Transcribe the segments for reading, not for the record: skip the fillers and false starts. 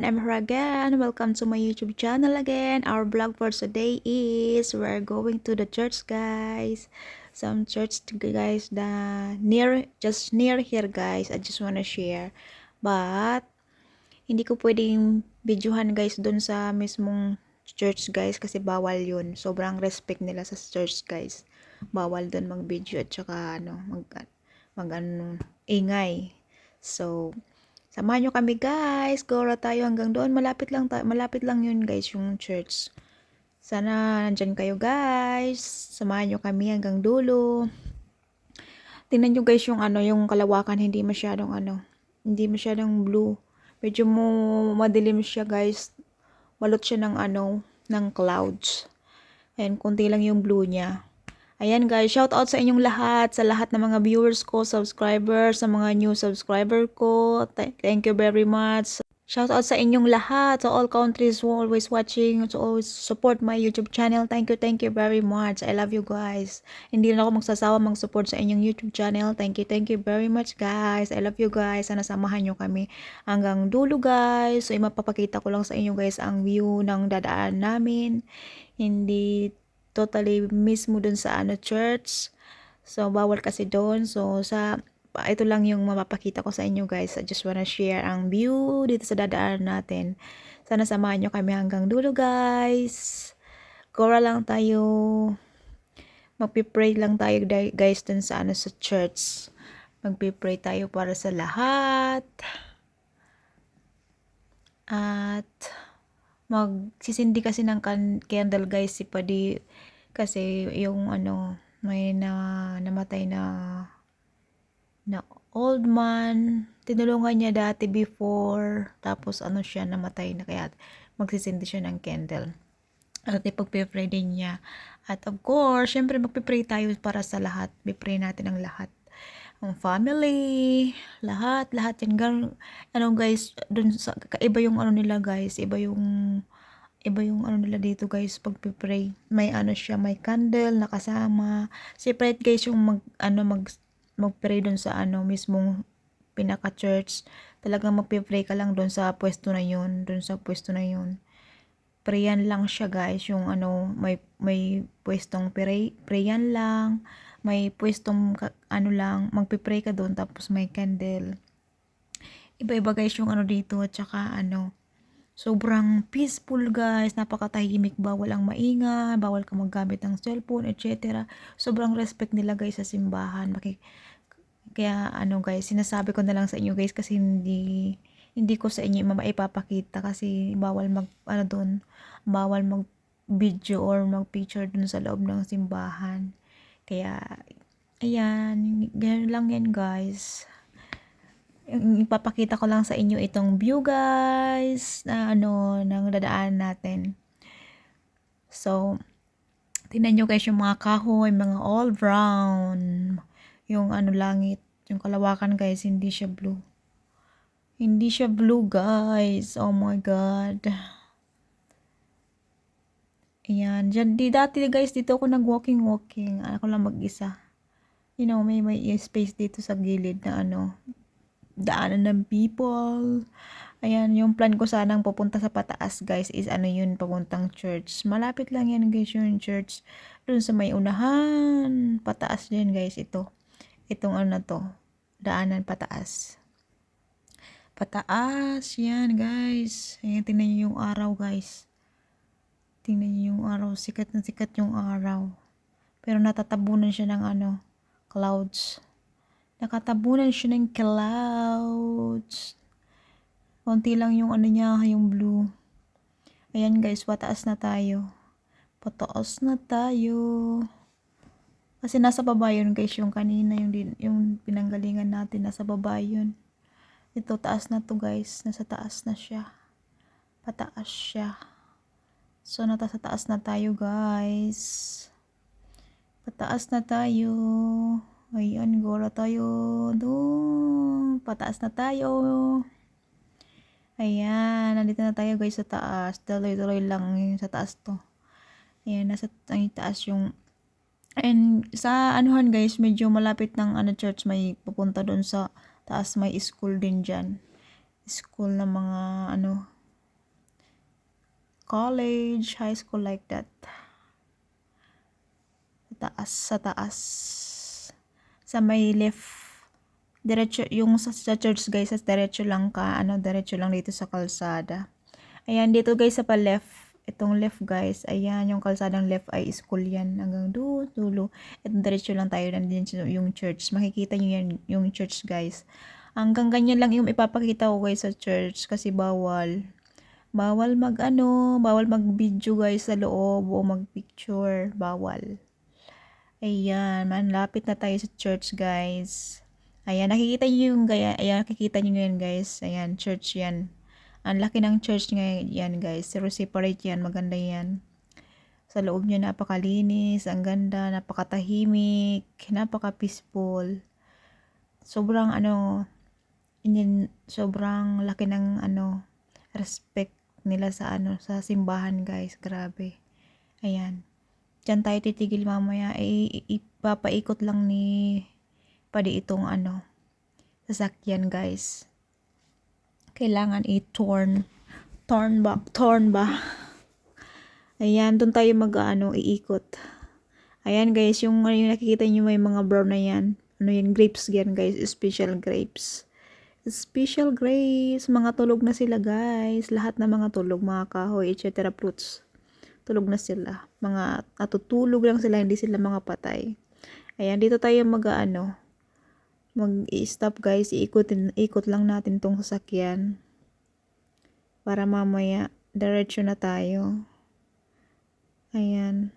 I'm here again. Welcome to my YouTube channel again. Our vlog for today is we're going to the church, guys. Some church, guys, just near here, guys. I just wanna share. But hindi ko pwedeng videohan, guys, dun sa mismong church, guys, kasi bawal yun. Sobrang respect nila sa church, guys. Bawal dun mag-video at saka ingay. So, samahan nyo kami, guys. Gora tayo hanggang doon. Malapit lang yun, guys, yung church. Sana nandyan kayo, guys. Samahan nyo kami hanggang dulo. Tingnan nyo, guys, yung kalawakan, hindi masyadong blue. Medyo madilim siya, guys. Balot siya ng clouds. And konti lang yung blue niya. Ayan, guys, shout out sa inyong lahat, sa lahat ng mga viewers ko, subscribers, sa mga new subscriber ko. Thank you very much. Shout out sa inyong lahat, sa all countries who always watching, to always support my YouTube channel. Thank you very much. I love you, guys. Hindi na ako magsasawa mag-support sa inyong YouTube channel. Thank you very much, guys. I love you, guys. Sana samahan nyo kami hanggang dulo, guys. So, mapapakita ko lang sa inyo, guys, ang view ng dadaan namin. Hindi totally mismo dun sa church. So, bawal kasi doon. So, ito lang yung mapapakita ko sa inyo, guys. I just wanna share ang view dito sa dadaan natin. Sana samahan nyo kami hanggang dulo, guys. Gora lang tayo. Magpipray lang tayo, guys, dun sa sa church. Magpipray tayo para sa lahat. At magsisindi kasi ng candle, guys, si Padi, kasi yung may namatay na old man, tinulungan niya dati before, tapos siya, namatay na, kaya magsisindi siya ng candle at ipagpipray din niya. At of course, syempre magpipray tayo para sa lahat. Pipray natin ang lahat, ang family, lahat yan. Guys, dun sa iba yung nila, guys, iba yung nila dito, guys, pagpipray. May siya, may candle nakasama. Separate, guys, yung magpray dun sa mismong pinaka church. Talagang magpipray ka lang dun sa pwesto na yun, prayan lang siya, guys. Yung may pwestong prayan lang, may pwestong lang, magpipray ka doon, tapos may candle. Iba-iba, guys, yung dito, at saka sobrang peaceful, guys. Napakatahimik, bawal ang maingay, bawal ka maggamit ng cellphone, etc. Sobrang respect nila, guys, sa simbahan. Kaya guys, sinasabi ko na lang sa inyo, guys, kasi hindi ko sa inyo maipapakita kasi bawal doon, bawal mag video or mag picture dun sa loob ng simbahan. Kaya ayan, ganyan lang yan, guys. Ipapakita ko lang sa inyo itong view, guys, na ng dadaan natin. So, tingnan nyo, guys, yung mga kahoy, mga all brown, yung langit, yung kalawakan, guys, hindi siya blue, guys. Oh my god. Ayan, dati, guys, dito ako nag-walking, ako lang mag-isa. May space dito sa gilid na daanan ng people. Ayan, yung plan ko sanang pupunta sa pataas, guys, is yun, papuntang church. Malapit lang yan, guys, yung church. Dun sa may unahan, pataas din, guys, itong to, daanan pataas. Pataas, yan, guys. Ayan, tingnan nyo yung araw, guys. Tingnan nyo yung araw, sikat na sikat yung araw. Pero natatabunan siya ng clouds. Nakatabunan siya ng clouds. Konti lang yung niya, yung blue. Ayan, guys, pataas na tayo. Kasi nasa baba yun, guys, yung kanina, yung pinanggalingan natin, nasa baba yun. Ito, taas na to, guys. Nasa taas na siya. Pataas siya. So, nasa taas na tayo, guys. Pataas na tayo. Ayan, gora tayo. Doon. Pataas na tayo. Ayan, nandito na tayo, guys, sa taas. Tuloy-tuloy lang yung sa taas to. Ayan, nasa taas yung... And sa guys, medyo malapit ng church, may pupunta doon sa taas, may school din dyan. School na mga college, high school like that. Sa taas. Sa may left. Diretso, yung sa church guys, sa diretso lang ka, diretso lang dito sa kalsada. Ayan, dito guys sa pa left. Itong left guys, ayan, yung kalsadang left ay school yan. Hanggang dulo. Itong diretso lang tayo, nandun yung church. Makikita nyo yan, yung church guys. Hanggang ganyan lang yung ipapakita ko guys sa church kasi bawal. Bawal bawal mag-video guys sa loob o mag-picture. Bawal. Ayan, manlapit na tayo sa church guys. Ayan, nakikita nyo yung gaya. Ayan, nakikita nyo yan guys. Ayan, church yan. Ang laki ng church ngayon yan guys. Pero separate yan, maganda yan. Sa loob niya napakalinis, ang ganda, napakatahimik, napaka-peaceful. Sobrang sobrang laki ng respect nila sa sa simbahan guys. Grabe. Ayan. Diyan tayo titigil mamaya. Ipapaikot lang ni pwede itong sasakyan guys. Kailangan i-turn ba? Ayan, doon tayo iikot. Ayan guys, yung nakikita niyo may mga brown na yan. Yan, grapes yan guys, special grapes. Special grapes, mga tulog na sila guys. Lahat na mga tulog, mga kahoy, etc. fruits. Tulog na sila. Mga natutulog lang sila, hindi sila mga patay. Ayan, dito tayo mag-stop guys, ikot lang natin tong sasakyan para mamaya diretso na tayo. Ayan,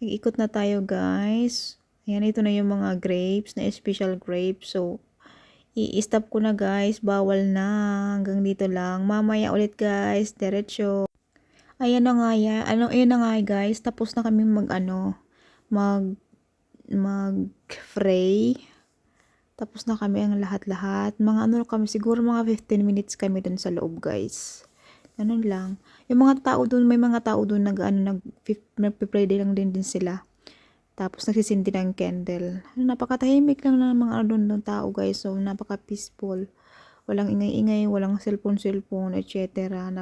ikot na tayo guys. Ayan, ito na yung mga grapes na special grapes. So i-stop ko na guys, bawal na, hanggang dito lang. Mamaya ulit guys, diretso. Ayan na nga ayan na nga guys, tapos na kami mag-pray. Tapos na kami ang lahat-lahat. Mga kami, siguro mga 15 minutes kami dun sa loob guys. Ganun lang. Yung mga tao dun, may mga tao dun nag-pray lang din sila. Tapos nagsisindi ng candle. Napakatahimik lang ng mga dun tao guys. So napaka-peaceful. Walang ingay-ingay, walang cellphone, etc.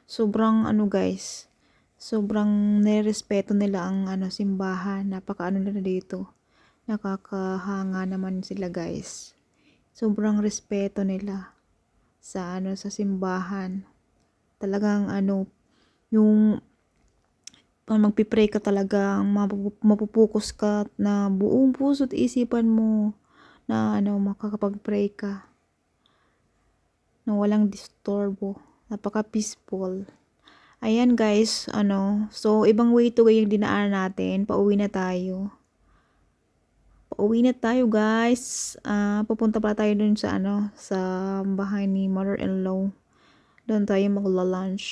Sobrang guys. Sobrang nirespeto nila ang simbahan. Nila dito. Nakakahanga naman sila guys. Sobrang respeto nila sa sa simbahan. Talagang yung pag magpipray ka talagang mapupukus ka na buong puso't isipan mo na makakapag-pray ka na walang disturbo. Napaka-peaceful. Ayan guys, so ibang way to yung dinaan natin. Pauwi na tayo. Pauwi na tayo guys. Pupunta pa tayo dun sa sa bahay ni mother-in-law. Doon tayo magla-lunch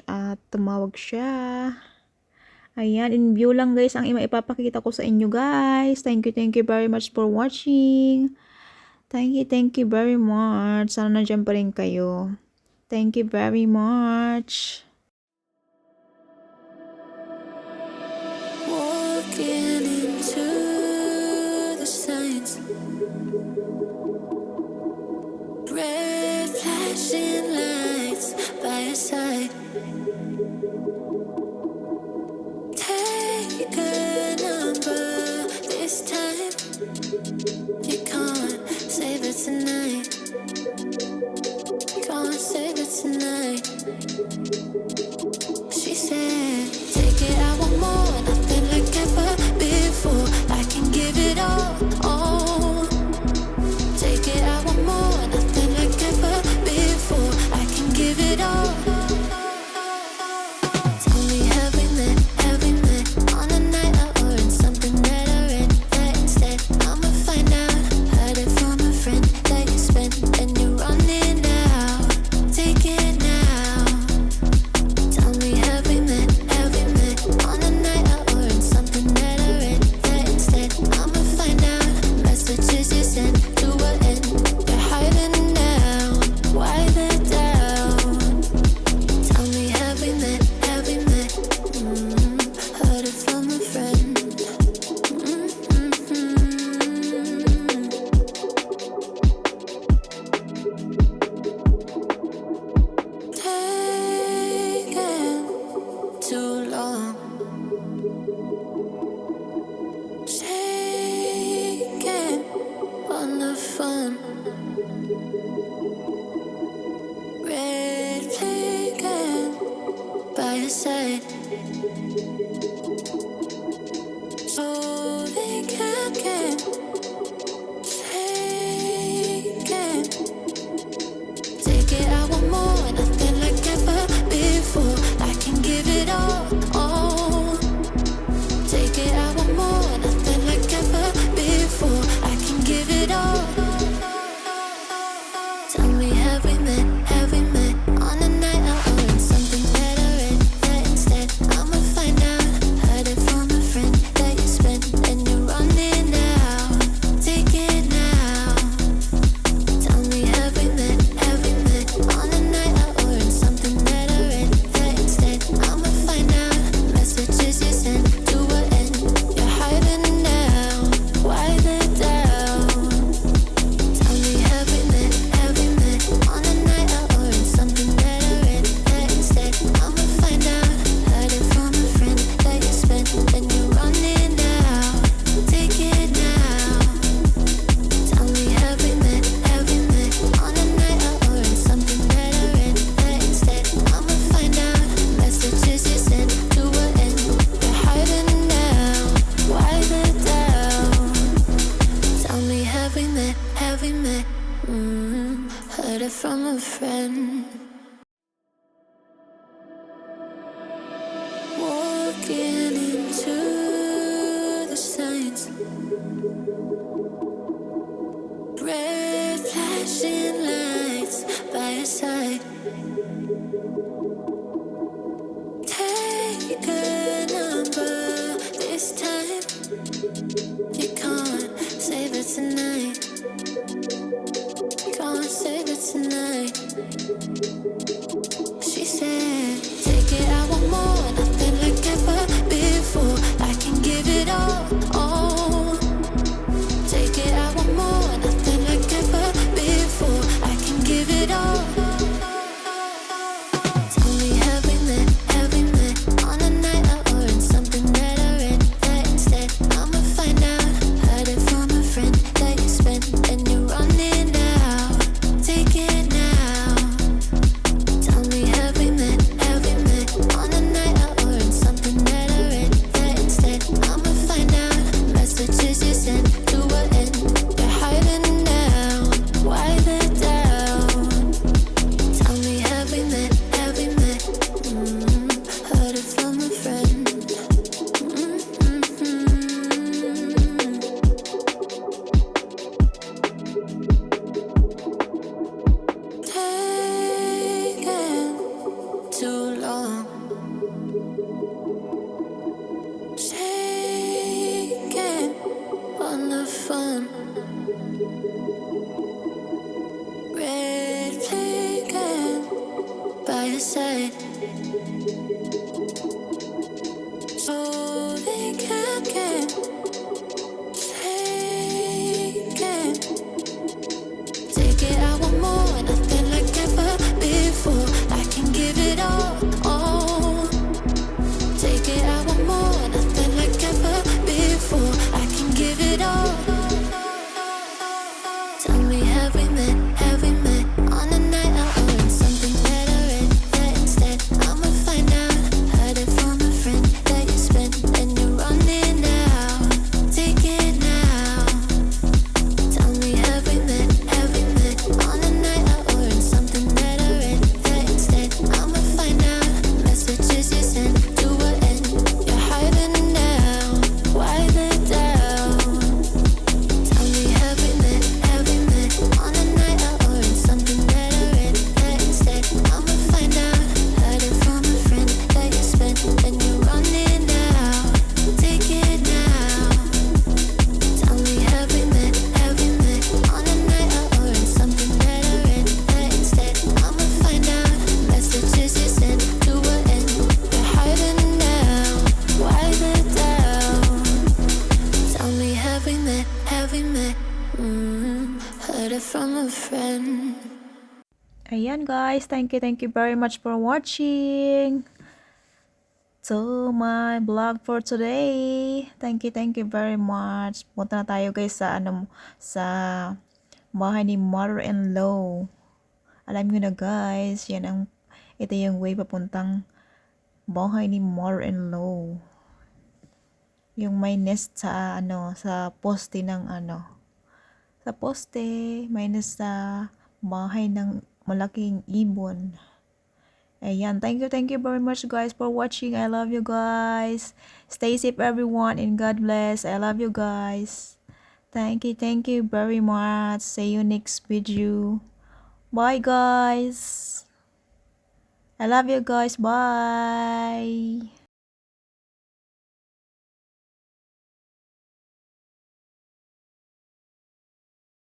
at tumawag siya. Ayan, in view lang guys ang ipapakita ko sa inyo guys. Thank you very much for watching. Thank you very much. Sana nandiyan pa rin kayo. Thank you very much. Walking into the signs, red flashing lights by your side. Take a number this time. You can't save it tonight. Can't save it tonight. She said, take it, I want more. Nothing like ever before. I can give it all. Take it, I want more. Nothing like ever before. I can give it all. Tell me, have we met on a night out or in something that I read? That instead I'ma find out. Heard it from a friend that you spent Shaking on the phone. Red flagging by your side. So they can't get taken. Take it, I want more, nothing like ever before. I can give it all. Take it, I want more, nothing like ever before. I can give it all. Tell me, have we met? Have we met on a night out or in something better? That instead, I'ma find out. Heard it from a friend that you spent and you're running now. Take it now. Tell me, have we met? Have we met on a night out or in something better? That instead, I'ma find out. Messages you sent to an end. You're hiding now. Why the doubt? Tell me, have we met? Have we met on a night out or in something better? That instead, I'ma find out. Heard it from a friend that you spent and you're running now. Take it now. Tell me, have we met? Have we met on a night out or in something better? That instead, I'ma find out. Messages you sent to an end. You're hiding now. Why the doubt? Tell me, have we met? Have we met? Heard it from a friend. Walking into the signs. Red flashing lights by your side. Take a number this time. You can't save it tonight. Can't save it tonight. She said, take it, I want more, nothing like ever before. I can give it all. Take it, I want more, nothing like ever before. I can give it all. Tell me, have we met? Have we met on a night out or in something better? That instead, I'ma find out. Heard it from a friend that you spent and you're running now. Take it now. Tell me, have we met? Have we met on a night out or in something better? That instead, I'ma find out. Messages you sent to an end. You're hiding now. Why the doubt? Tell me, have we met? Have we met? Heard it from a friend. Taking too long. Shaking on the phone. Red flagging by your side. So they can't get taken. Take it, I want more, nothing like ever before. I can give it all. Take it, I want more, nothing like ever before. I can give it all. Tell me, have we met? Have we met on a night out or in something better? That instead, I'ma find out. Heard it from a friend that you spent and you're running now. Take it now. Tell me, have we met? Have we met on a night out or in something better? That instead, I'ma find out. Messages you sent to an end. You're hiding now. Why the doubt? Tell me, have we met? Have we met on a night out or in something better? That instead, I'ma find out. Heard it from a friend that you spent and you're running now. Take it now. Tell me, have we met? Have we met on a night out or in something better? That instead, I'ma find out. Messages you sent to an end. You're hiding now. Why the doubt? Tell me, have we met? Have we met? Heard it from a friend. Ayan guys, thank you very much for watching. to my vlog for today. Thank you very much. Punta na tayo guys sa bahay ni mother-in-law. Alam niyo na guys, ito yung way papuntang bahay ni mother-in-law. Yung may nest sa poste sa poste, may nest sa bahay ng malaking ibon. Ayan, thank you very much guys for watching. I love you guys. Stay safe everyone and God bless. I love you guys. Thank you very much. See you next video. Bye guys. I love you guys. Bye.